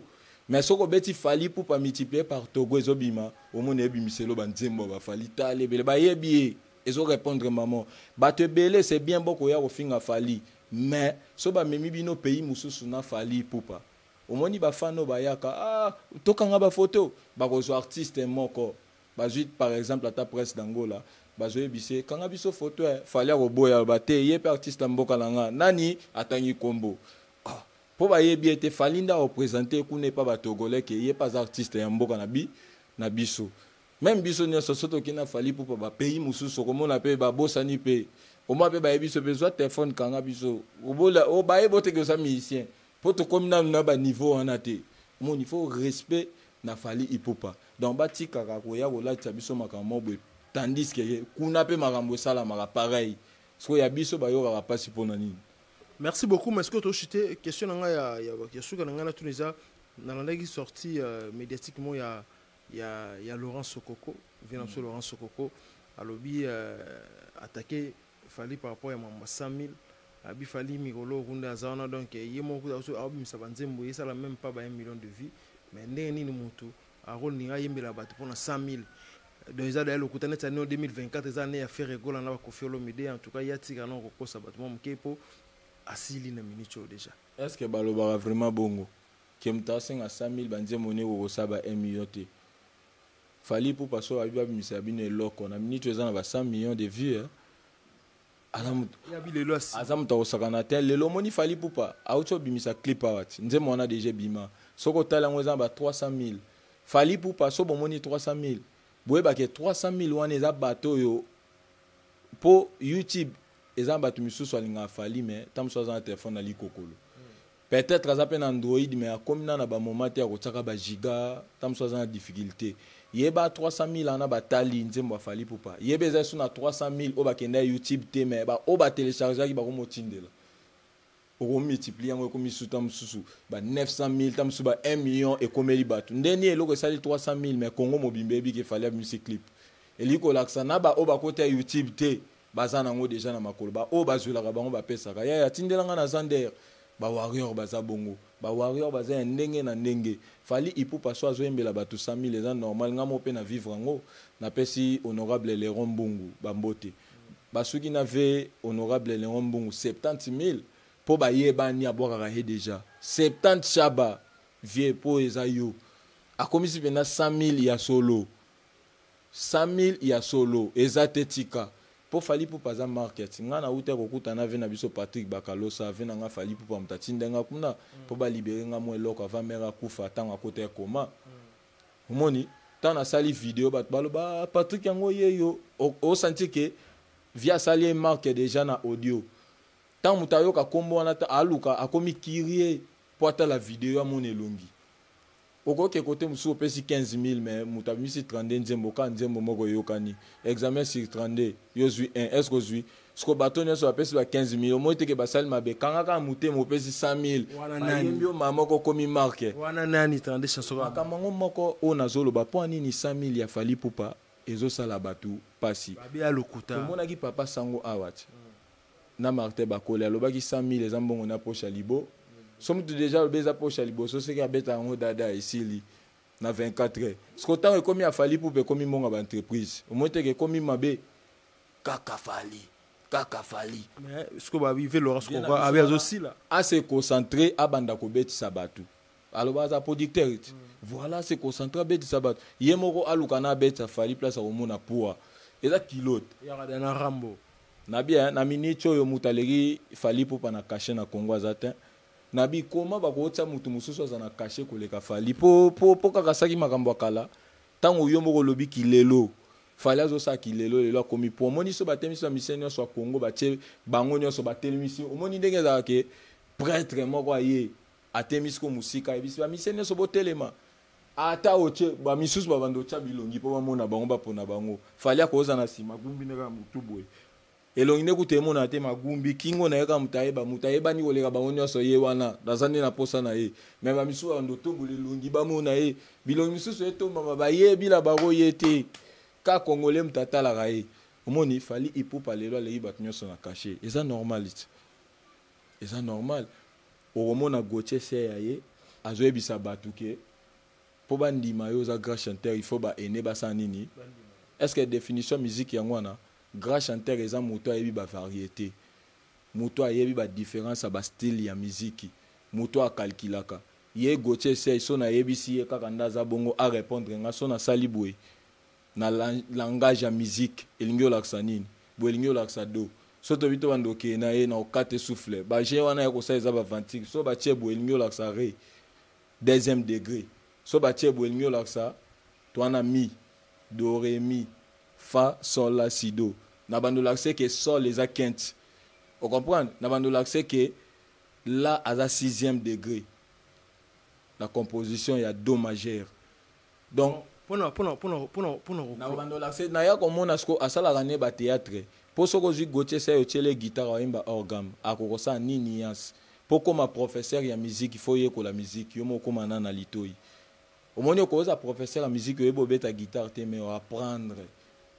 A: mais soko beti Fally Ipupa multiplié par Togo ezobima omona ebimiselo banzembo ba Fally tale bele bayebi ezo répondre maman bato ebele c'est bien boko ya kofinga Fally mais so ba memi bino pays mususu na Fally Ipupa omoni ba fano bayaka tokanga ba photo ba kozo artiste moko bazui par exemple à ta presse d'Angola bazui bise kanga biso photo Fally roboya bate ye pe artiste mboka langa nani atangi kombo po ba yebi ete Fally nda représenter kuna pas ba togolais ke ye pas artiste ya mboka na biso même biso nyonso soto kina Fally Ipupa ba pays mususu komona pe ba bosani pe oma pe ba yebi so besoin téléphone kanga biso obola o ba yebote ke sa musicien po to komina na ba niveau wana te mon niveau respect na Fally Ipupa donc batika kakoya kolatisa biso makambo boye tandis que kuna pe makambo sala maka pareil so ya biso bayokaka pasi mpona nini.
B: Merci beaucoup. Mais est-ce que tu as chuté question nanga ya question nanga na Tunisia na landaki sorti médiatiquement ya Laurent Sokoko vient sur Laurent Sokoko a lobby attaqué Fally par rapport à 100 000 abi Fally Mikolo Runda Zana donc yemo ko so abi misabanzembo ça la même pas 1 million de vies mais ndeni ni mutu a rôle ni ayembela bato pour 100 000 donc ils allaient le kutana en 2024 ils allaient faire rigoler na ko faire l'omide en tout cas ya tika na ko sa bato mo mkepo asili na minicho déjà
A: est-ce que balobara vraiment bongo kemta 100 000 banzembo ne ko saba 1 million te Fally Ipupa so abi bimisa bino loko na minicho za na 100 millions de vues Azam to sakana tel lelo moni Fally Ipupa auto bimisa clip awat nzembo wana déjà bima soko tala ngo za ba 300 000 Fally Ipupa so bomoni 300 000 boye ba ke 300 000 wana eza bato yo po YouTube eza bato misusu alinga Fally mais tamso za téléphone na likokolo peut-être aza pe na Android mais akomina na ba moment te akotaka ba giga tamso za difficulté yeba 300 000 ana batali nzembo ya Fally Ipupa yeba eza so na 300 000 o bakenda YouTube te mais ba o ba télécharger ki ba ko motindela o multiplier ngo ko misuta mususu ba 900 000 tamsu ba 1 million e komeli batu ndeni eloko sali 300 000 mais Congo mobimbe bi ke Fally music clip eliko laksa na ba o ba kota YouTube te bazana ngo déjà na makolo ba o bazula ka bango ba pesa ka ya tindela nga na Zander ba warrior baza bongo ba warrior baza ndenge na ndenge Fally Ipupa so azoembela batu 100 000 eza normal nga mo pe na vivre ngo na pesi honorable Léron Mbungu bambote basuki na ve honorable Léron Mbungu 70 000 po ba yeba ni abwaka he déjà 70 chaba vie po eza yo akomisi pena 100 000 ya solo 100 000 ya solo eza tetika po Fally Ipupa za market nga na uta kokuta na ve na biso Patrick Bakalosa ve na nga Fally Ipupa mutatindenga kuna po ba libérer nga mo eloko avant mera kufa tanga kota koma omoni tana sali vidéo bat baloba Patrick yango yeyo o senti que via sali marque déjà na audio tant mutayoka kombo wana ta aluka akomi kirie po ata la vidéo ya mon elongi okoke côté musu opesi 15 000 mais mutabimisi 32 nzembo ka nzembo moko yokani examen sur 32 yozui 1 est-ce que zui sko bato nyonso apesi ba 15 000 omo teke basali mabe kanga ka mute mo pesi 100 000 bayembio mama ko komi marque
B: wana nani 32 chanson
A: akamango moko o nazolo ba po nini 100 000 ya Fally Ipupa ezo sala batu pasi
B: babi ya lokuta
A: omona ki papa sango awat na Martin Bakole alobaki 100 000 ezambongo na poche libo somme déjà le beza poche libo so se ka beta ngo dada isili na 24 heures sko tango ekomi ya Fally Ipupa ekomi monga ba entreprise omoteke ekomi mabe kaka Fally
B: mais ce que babi ve Laurent Skoko abi aussi là
A: à se concentrer à banda ko betisa batu aloba za producteur voilà se concentrer betisa batu yemoko aluka na betisa Fally place omona poa eza kilote
B: ya na Rambo
A: na bien na minicho yo mutalegi Fally Ipupa na caché na Congo azata na bi koma bakotsa mutu mususu aza na caché koleka Fally po kaka saki makambo akala tango yo moko lobi kilelo Fally azosa kilelo lelo akomi po omoni so batemisi ba miseni nyonso ya Congo batie bango nyonso batelemisi omoni ndenge ezalaka ke prêtre moko aye atemisi ko musika ebisi ba miseni nyonso botelema ata oche ba misusu babando tya bilongi po bamona bango bapona bango Fally akoza na sima gumbi neka mutu boye elongi ne kutemona te magumbi kingo na yeka mutayeba ni koleka bango nyonso ye wana dazani na posa na ye me ba misusu bando tombole longi bamona ye bilongi misusu etomba bayebi la bango ye te ka congolais mtatala raye omoni Fally Ipupa lelo alei bat nyonso na caché eza normal omona Gauthier Seyaye azoyebisa batu ke po bandima yo za grand chanteur il faut ba ene basa nini est-ce que définition musique yango wana grand chanteur eza moto ayebi ba variété moto ayebi ba différence ba style ya musique moto akalkilaka ye Gauthier Seyaye so na yebisi ye kaka ndaza bongo a répondre nga so na sali boye na langage ya musique elingi olakisa nini bo elingi olakisa do so tobito bandoke na ye na okate souffle ba je wana ya kosa eza ba ventricle so ba tie bo elingi olakisa ré deuxième degré so ba tie bo elingi olakisa toana mi do ré mi fa sol la si do na bando lakise ke sol eza quinte o comprendre na bando lakise ke la aza 6e degré la composition ya do majeur donc
B: Pona.
A: na bando lakise na ya komona sko asala ne ba théâtre po soko zi Gauthier Seyaye otele guitare oyemba orgam akokosa nini yas po koma professeur ya musique il faut yeko la musique yo moko mana na litoi omoni okoza professeur ya musique oyebo beta guitare te mais apprendre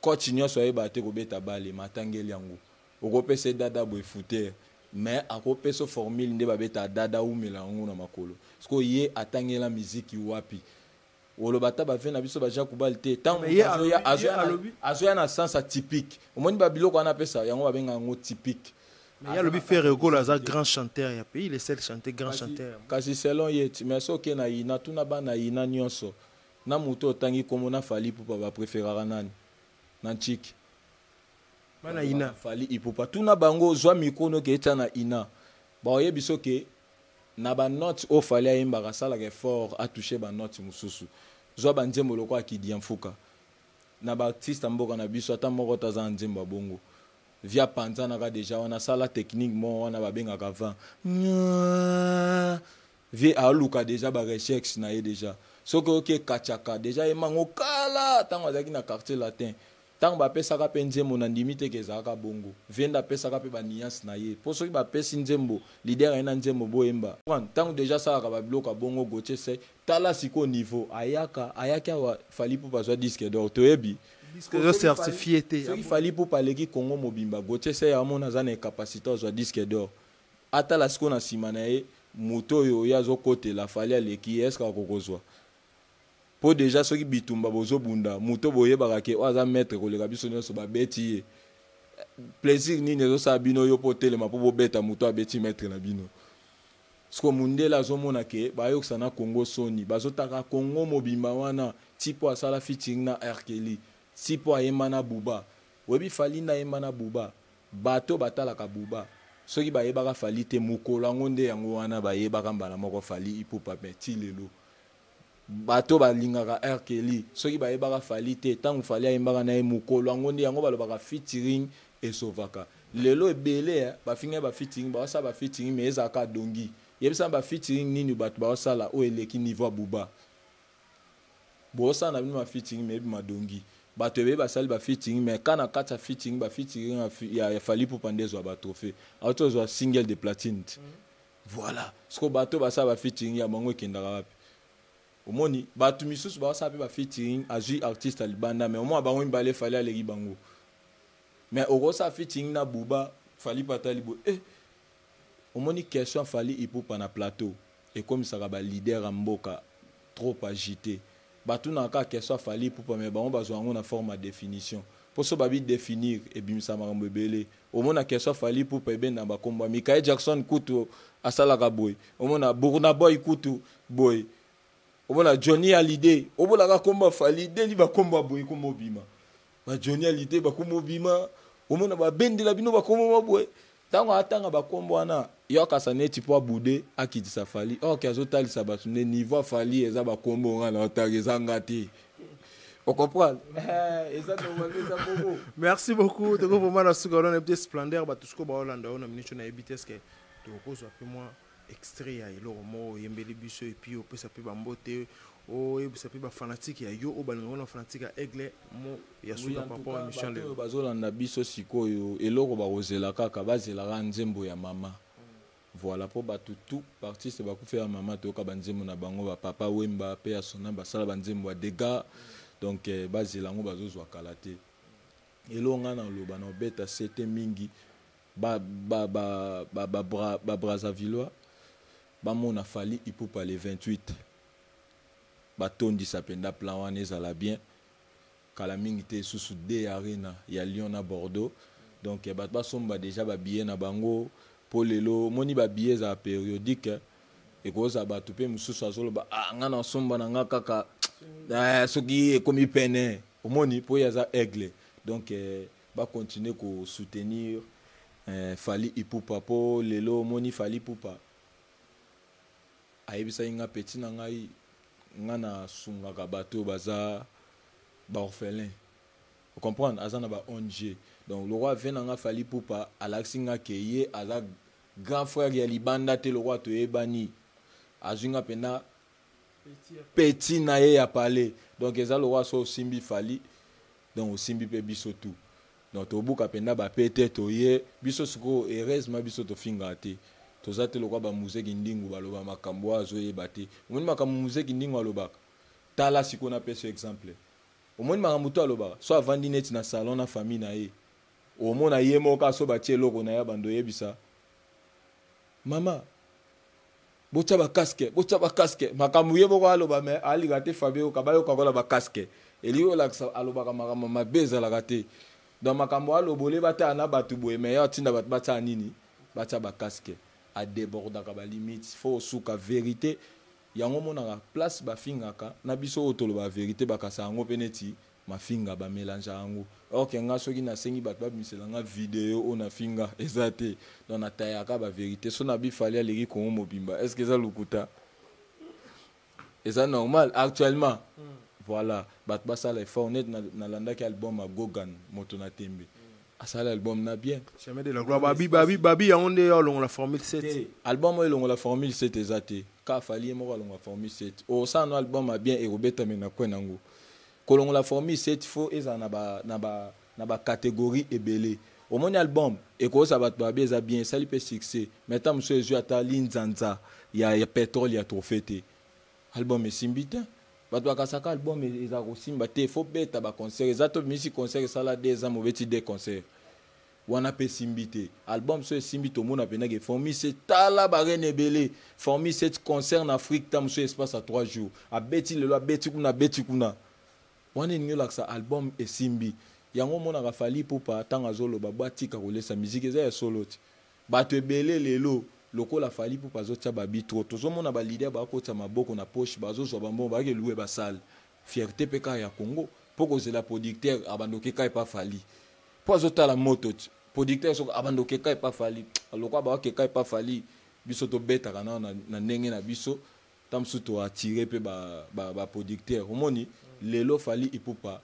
A: coach nyonso oyeba te ko beta bale matangeli yango okopesa dada boy footer mais akopesa formule nde babeta dada umela yango na makolo sko ye atangela musique wapi olobata bafé na biso ba Jacques Balté tant azoya na sens atypique omoni ba biloko wana pesa yango babenga ngo typique
B: mais ya lobi faire ego la grand chanteur ya pays les seuls chanter grand chanteur
A: kasi selon yet mais so ke na ina tuna bana ina nyonso na muto tangi komona Fally Ipupa ba préférera nani na chiki
B: bana ina
A: Fally Ipupa tuna bango zwa mikono ke eta na ina ba oyebiso ke na ba note o Fally ayemba kasala ke fort a toucher ba note mususu zwa ba nzembo loko akidi mfuka na ba artiste mboka na biso ata moko taza nzembo bongo via panzana ka déjà wana sala technique mo wana ba benga ka va vie aluka déjà ba recherche na ye déjà soko oke kachaka déjà emango kala tango azaki na quartier latin tango ba pesa ka pe nzembo na ndimite ke zaka bongo venda pesa ka pe ba niance na ye po soki ba pesi nzembo leader ena nzembo boyemba tango déjà sala ka ba bloka bongo Gauthier Seyaye tala siko niveau ayaka wa Fally Ipupa zo disque d'or toyebi
B: disque d'or certifié te
A: soki Fally Ipupa leki Congo mobimba Gauthier Seyaye amona za na capacité zo disque d'or atala siko na sima na ye moto yo yazo kote la Fally aleki est-ce akokozwa po déjà soki bitumba bozo bunda moto boyebaka ke aza maître koleka biso nyonso babeti ye plaisir nini ezosala bino yo po telema po bobeta moto abeti maître na bino siko mundela azomona ke bayokisa na Congo soni bazotaka Congo mobimba wana tipo asala featuring na R. Kelly tipo ayemba na Buba webi Fally na yemba na Buba bato batalaka Buba soki bayebaka Fally te mokolo yango nde yango wana bayebaka mbala moko Fally Ipupa meti lelo bato balingaka R. Kelly soki bayebaka Fally te tango Fally ayembaka na ye mokolo yango nde yango balobaka featuring esovaka lelo ebele bafinga ba featuring basa ba featuring mais ezaka dongi yebisa ba featuring nini bato basala o eleki niveau Buba bosa na bino featuring mais madongi bato ebe basali ba featuring mais kana kata featuring ba featuring ya Fally Ipupa ndezo ba trophée auto zo single de platine voilà ce que bato basala ba featuring ya bango kendaka wapi omoni bato misusu basala pe ba featuring azui artiste alibanda mais au moins bango mbale Fally aleki bango mais okosa featuring na Buba Fally patali bo omoni question Fally Ipupa na plateau et comme ça ba leader en mboka trop agité bato na ka question Fally Ipupa mais bango bazwango na forme de définition pour ça babi définir et bimisa makambo ebele omona question Fally Ipupa ebe na bakomba Michael Jackson kutu asalaka boy omona Burna Boy kutu boy omona Johnny Hallyday obola ka komba Fally deli bakomba boy komo bima ba Johnny Hallyday bakombo bima omona ba bendela bino bakombo boy tango atanga bakombo wana yoka sa neti po abude akitisa Fally ok azotalisa bato ne niveau Fally eza bakombo ngana otageza ngati on comprend eza normalement ça bobo.
B: Merci beaucoup de vraiment la seconde un petit splendeur ba tout ce que ba Hollanda on a minute na ebitesse que to ko zo pe moi extrait ya ilo mo yembeli biso et puis on peut s'appeler bambote o e s'appeler ba fanatique ya yo o balingo na fanatique ya aigle mo ya suka papa wa mission le
A: bazolanda biso sikoyo eloko ba ozela kaka bazela nzembo ya mama. Voilà pour batu tout artiste ba kufa ya mama to ka banzembo na bango ba papa Wemba pe ya sona ba sala banzembo de gars donc bazela ngo bazozwa kalate elonga na loba na beta c'était mingi ba Brazzavillois ba mona Fally Ipupa le 28 batondi sapenda plan wana ezala bien kala mingi te susu de arena ya Lyon na Bordeaux donc bato basomba déjà ba billet na bango pour lelo moni ba billet za périodique et koza bato pe mususu azoloba nga na somba na nga kaka soki ekomi pene omoni po ya za aigle donc ba continuer ko soutenir Fally Ipupa po lelo moni Fally Ipupa ayebisa inga petit na ngai nga na sungaka bato baza ba orphelin vous comprenez azana ba ONG donc le roi vient nga Fally Ipupa alaxinga keye aza grand frère ya libanda te le roi to ebani azunga pena petit na ye ya parler donc eza le roi so simbi Fally donc simbi pe biso tout donc to buka pena ba pete to ye biso suko heureusement biso to finga te tozate lokwa ba muzeki ndingu baloba makambo azo yebate omoni makambo muzeki ndingu aloba tala siko na pese exemple omoni makambo to aloba so avandi net na salon na famille na ye omona ye moka so batie loko na ya bando yebisa mama botsa ba casque makambo ye boko aloba me ali gate Fabio kabayo kakola ba casque eliyo la aloba ka makambo mabeza la gate dans makambo alobole bata na batu boye me ya tinda bata nini bata ba casque à déborder ka ba limite faut souka vérité yango mona place ba fingaka na biso otolo ba vérité bakasa yango peneti mafinga ba mélange yango ok nga soki na sengi bat ba misela nga vidéo ona finga ezate dans na tayaka ba vérité so na bi fallait aller ko mobimba est-ce que ça lukuta et ça normal actuellement voilà bat ba ça les fort net na landa ki album a Gogan moto na tembe ça l'album na bien
B: jamais de la gloire babi ya onde on la formule 7
A: album on la formule 7 ezate ka Fally mo la formule 7 o ça no album a bien et robeta mena kwenango kolongo la formule 7 faut eza na ba catégorie ebele au mon album et ko ça va ba bien bien ça lui peut succès maintenant monsieur joue ata linzanza ya pétrole ya trophée album est simbita bato bakasaka album eza ko simba te faut beta ba concert ezato misi concert sala 2 ans mobeti des concerts wana pe simbite album so simbito mona pena ke formule 7 tala ba renebele formule 7 concert en Afrique tam so espace à 3 jours a beti le lo beti kuna wana ninyo laksa album esimbi yango mona ka Fally Ipupa tanga zolo ba batika kolesa musique eza ya solo ti bato ebele lelo lokola Fally Ipupa zotia ba bitro tozo mona ba leader ba kota maboko na poche bazo zo ba mbomba ke louer ba salle fierté peka ya Congo poko zela producteur abandoke kai pa Fally po zota la moto producteur so abandoke kai pa Fally lokwa ba ke kai pa Fally biso to beta kana na ndenge na biso tamsu to attirer pe ba producteur omoni lelo Fally Ipupa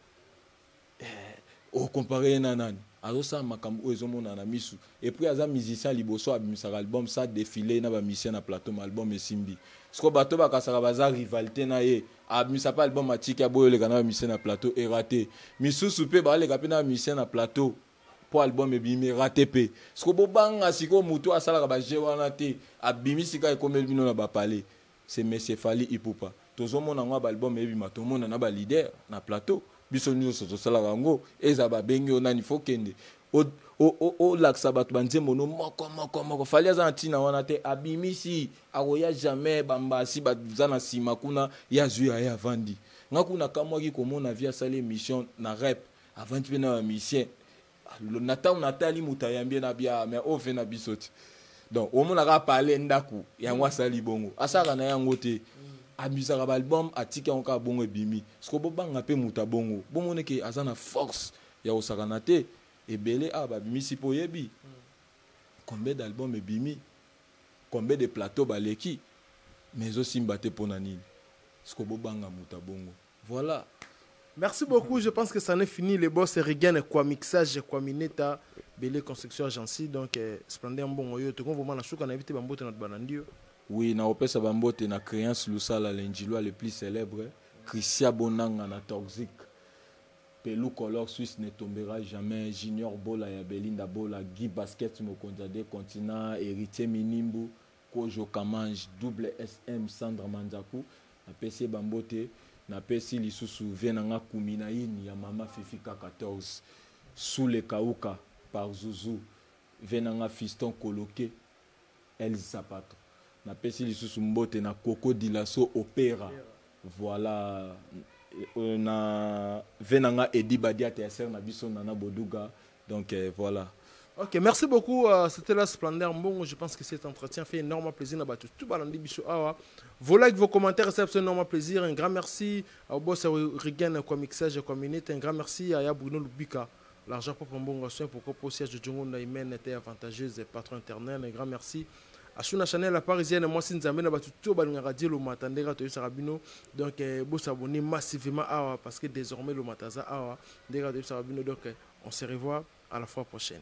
A: o comparé na nani azosala makambo oyo ezomona na misu et puis aza musicien liboso abimisaka album sa défilé na bamusicien na plateau ma album esimbi siko bato bakasaka baza rivalité na ye abimisa pa album atiki aboyoleka na bamusicien na plateau eraté misusu mpe baleka mpe na bamusicien na plateau po album ebimi raté pe siko bobanga siko mutu asalaka baje wana te abimisika ekomeli bino na bapale c'est monsieur Fally Ipupa tozomona ngo album ebima tomona na ba leader na plateau biso nyonso tosalaka yango eza babengi yo nani fo kende o laksa bato banzembo no moko Fally aza na ntina wana te abimisi akoya jamais bambasi baza na nsima kuna ya zwi aye avandi nga kuna kamwaki komona vi asala émission na rep avandi mpe na bamisien natan natali moto ayambi na bia mais ofe na biso te donc omonaka parle ndako yango asali bongo asaka na yango te abisaka balbum atika yango bongo ebimi siko bobanga mpe moto abongo bomoneke aza na force ya kosakana te ebele babimisi mpo oyebi combien d'album ebimi combien de plateau baleki mais ezosimba te mpo na nini siko bobanga moto abongo voilà.
B: Merci beaucoup, je pense que ça n'est fini. Les boss Regan, quoi mixage, quoi mineta, belé construction agency, donc splendide bon oyo. Tout comme vous m'en avez invité Bambote notre banandio.
A: Oui, na opesa Bambote na créance Lusala l'Injilwa le plus célèbre, Christian Bonanga na Toxic. Pelou Color Suisse ne tombera jamais. Junior Bola ya Belinda Bola, Guy Basket Mokonjade Continent, Héritier Minimbu, Kojo Kamanj, Double SM Sandra Manzaku, na PC Bambote. Na pesi lisusu venanga kumina yini ya mama Fifika 14 sous le kauka par Zouzou venanga fiston coloqué El Zapato na pesi lisusu mbote na Coco Dilaso opéra voilà na venanga Edi Badia TSR na biso nana Boduga donc voilà.
B: Ok, merci beaucoup. C'était la Splendeur Mbongo. Je pense que cet entretien fait énormément plaisir. Tout balandi biso awa. Vos likes, vos commentaires, ça fait énormément plaisir. Un grand merci au boss Regan, quoi mixage, quoi minute. Un grand merci à Bruno Lubika, l'argent pour Mbongo soin pour que siège de Djongo Naïmen était avantageuse et patron interne. Un grand merci à Shuna Chanel, la parisienne. Moi, si nous avons tout le radio, le matin, Sarabino. Donc, vous s'abonnez massivement awa parce que désormais, le mataza awa, des radios Sarabino. Donc, on se revoit à la fois prochaine.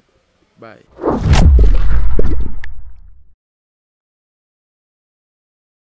B: Bye.